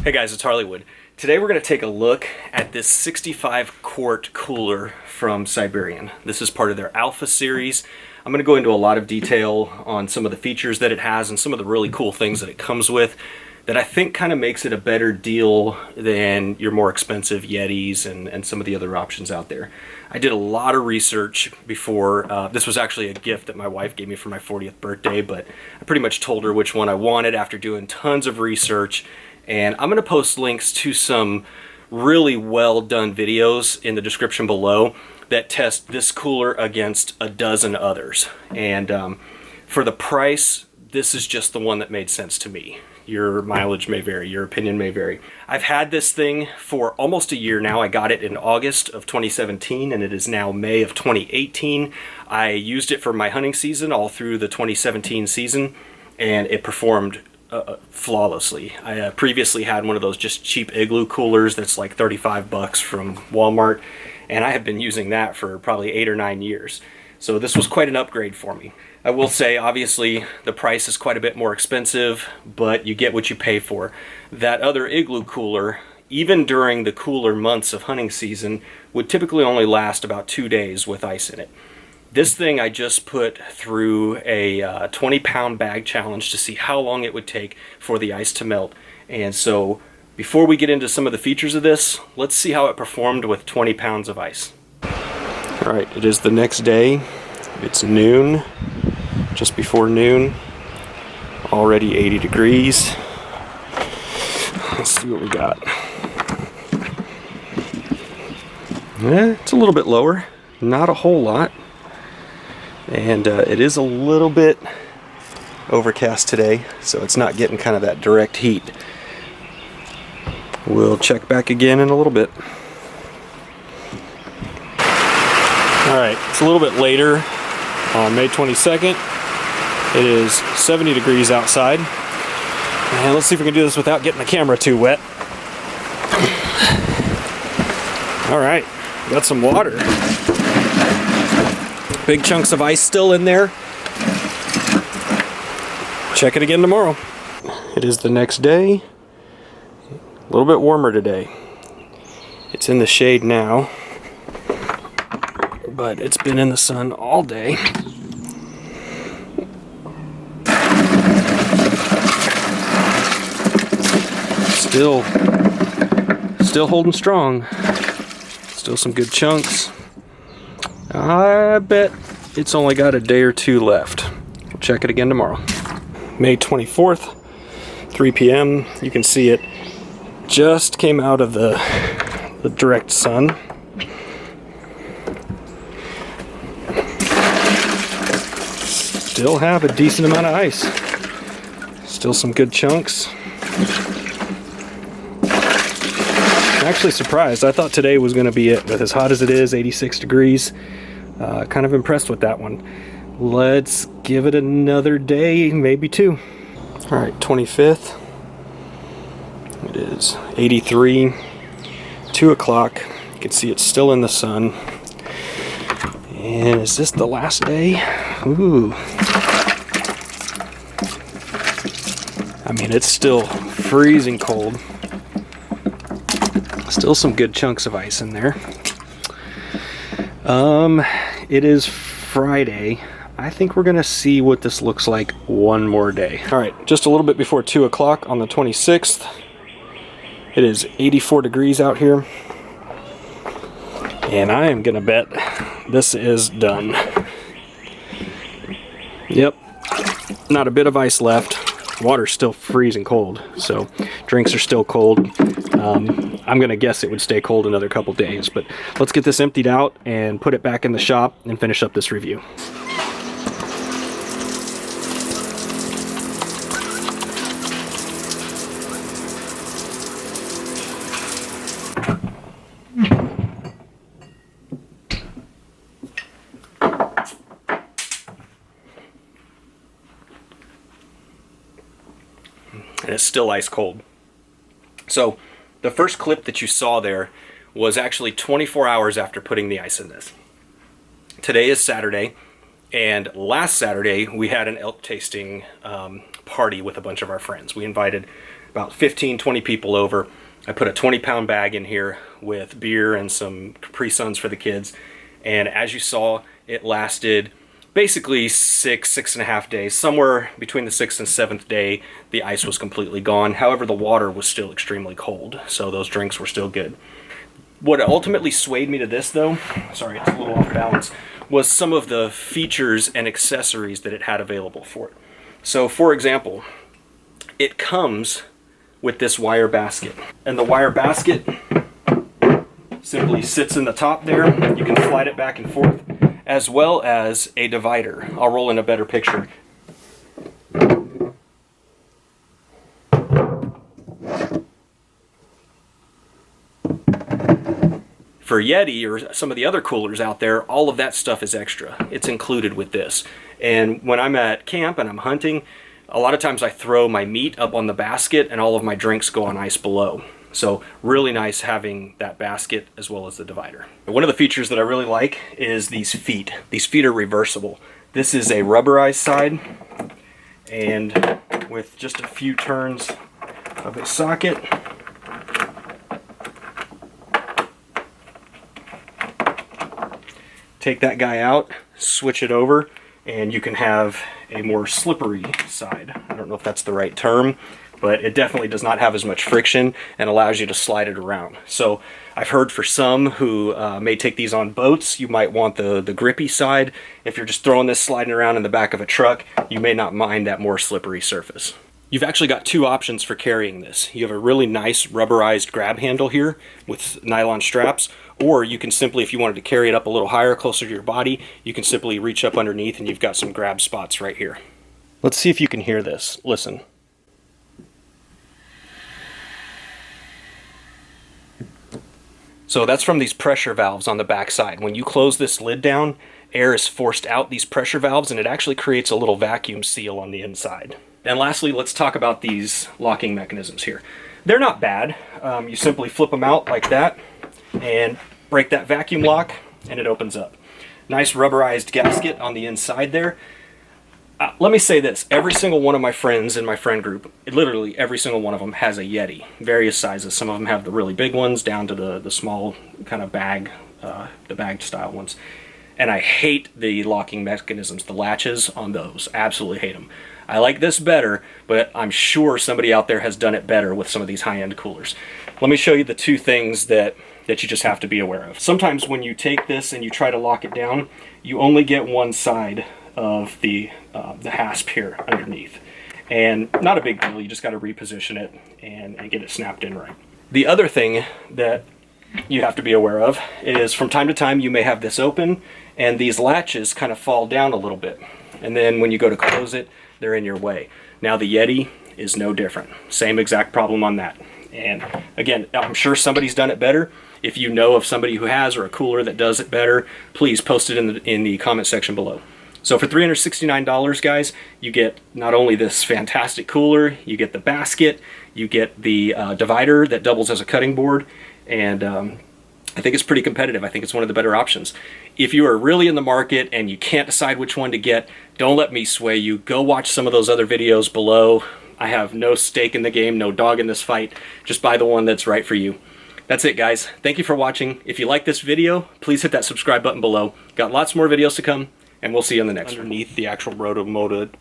Hey guys, it's Harleywood. Today we're going to take a look at this 65 quart cooler from Siberian. This is part of their Alpha series. I'm going to go into a lot of detail on some of the features that it has and some of the really cool things that it comes with that I think kind of makes it a better deal than your more expensive Yetis and some of the other options out there. I did a lot of research before. This was actually a gift that my wife gave me for my 40th birthday, but I pretty much told her which one I wanted after doing tons of research. And I'm going to post links to some really well done videos in the description below that test this cooler against a dozen others. And for the price, this is just the one that made sense to me. Your mileage may vary, your opinion may vary. I've had this thing for almost a year now. I got it in August of 2017 and it is now May of 2018. I used it for my hunting season all through the 2017 season and it performed flawlessly. I previously had one of those just cheap igloo coolers that's like 35 bucks from Walmart, and I have been using that for probably 8 or 9 years. So this was quite an upgrade for me. I will say, obviously, the price is quite a bit more expensive, but you get what you pay for. That other igloo cooler, even during the cooler months of hunting season, would typically only last about 2 days with ice in it. This thing I just put through a 20-pound bag challenge to see how long it would take for the ice to melt. And so before we get into some of the features of this, let's see how it performed with 20 pounds of ice. All right, it is the next day. It's noon, just before noon. Already 80 degrees. Let's see what we got. It's a little bit lower, not a whole lot. And it is a little bit overcast today, so it's not getting kind of that direct heat. We'll check back again in a little bit. Alright, it's a little bit later on May 22nd. It is 70 degrees outside. And let's see if we can do this without getting the camera too wet. Alright, got some water. Big chunks of ice still in there. Check it again tomorrow. It is the next day. A little bit warmer today. It's in the shade now, but it's been in the sun all day. Still holding strong. Still some good chunks. I bet it's only got a day or two left. We'll check it again tomorrow. May 24th, 3 p.m. You can see it just came out of the direct sun. Still have a decent amount of ice. Still some good chunks. I'm actually surprised. I thought today was going to be it, with as hot as it is, 86 degrees. Kind of impressed with that one. Let's give it another day, maybe two. All right, 25th. It is 83, 2 o'clock. You can see it's still in the sun. And is this the last day? Ooh. I mean, it's still freezing cold. Still some good chunks of ice in there. It is Friday. I think we're gonna see what this looks like one more day. All right, just a little bit before 2 o'clock on the 26th. It is 84 degrees out here. And I am gonna bet this is done. Yep, not a bit of ice left. Water's still freezing cold, so drinks are still cold. I'm gonna guess it would stay cold another couple days, but let's get this emptied out and put it back in the shop and finish up this review. And it's still ice cold. So the first clip that you saw there was actually 24 hours after putting the ice in this. Today is Saturday. And last Saturday, we had an elk tasting party with a bunch of our friends. We invited about 15, 20 people over. I put a 20-pound bag in here with beer and some Capri Suns for the kids. And as you saw, it lasted basically 6.5 days. Somewhere between the 6th and 7th day, the ice was completely gone. However, the water was still extremely cold, so those drinks were still good. What ultimately swayed me to this, though, sorry, it's a little off balance, was some of the features and accessories that it had available for it. So, for example, it comes with this wire basket. And the wire basket simply sits in the top there. You can slide it back and forth, as well as a divider. I'll roll in a better picture. For Yeti or some of the other coolers out there, all of that stuff is extra. It's included with this. And when I'm at camp and I'm hunting, a lot of times I throw my meat up on the basket and all of my drinks go on ice below. So really nice having that basket as well as the divider. One of the features that I really like is these feet. These feet are reversible. This is a rubberized side, and with just a few turns of a socket, take that guy out, switch it over, and you can have a more slippery side. I don't know if that's the right term, but it definitely does not have as much friction and allows you to slide it around. So I've heard for some who may take these on boats, you might want the grippy side. If you're just throwing this sliding around in the back of a truck, you may not mind that more slippery surface. You've actually got two options for carrying this. You have a really nice rubberized grab handle here with nylon straps, or you can simply, if you wanted to carry it up a little higher, closer to your body, you can simply reach up underneath and you've got some grab spots right here. Let's see if you can hear this. Listen. So that's from these pressure valves on the back side. When you close this lid down, air is forced out these pressure valves and it actually creates a little vacuum seal on the inside. And lastly, let's talk about these locking mechanisms here. They're not bad. You simply flip them out like that and break that vacuum lock and it opens up. Nice rubberized gasket on the inside there. Let me say this, every single one of my friends in my friend group, literally every single one of them has a Yeti, various sizes. Some of them have the really big ones down to the small kind of bag, the bag style ones. And I hate the locking mechanisms, the latches on those, absolutely hate them. I like this better, but I'm sure somebody out there has done it better with some of these high-end coolers. Let me show you the two things that you just have to be aware of. Sometimes when you take this and you try to lock it down, you only get one side of the hasp here underneath. And not a big deal, you just got to reposition it and get it snapped in right. The other thing that you have to be aware of is from time to time you may have this open and these latches kind of fall down a little bit. And then when you go to close it, they're in your way. Now the Yeti is no different. Same exact problem on that. And again, I'm sure somebody's done it better. If you know of somebody who has or a cooler that does it better, please post it in the comment section below. So for $369, guys, you get not only this fantastic cooler, you get the basket, you get the divider that doubles as a cutting board, and I think it's pretty competitive. I think it's one of the better options. If you are really in the market and you can't decide which one to get, don't let me sway you. Go watch some of those other videos below. I have no stake in the game, no dog in this fight. Just buy the one that's right for you. That's it, guys. Thank you for watching. If you like this video, please hit that subscribe button below. Got lots more videos to come, and we'll see you in the next one. Underneath the actual roto molded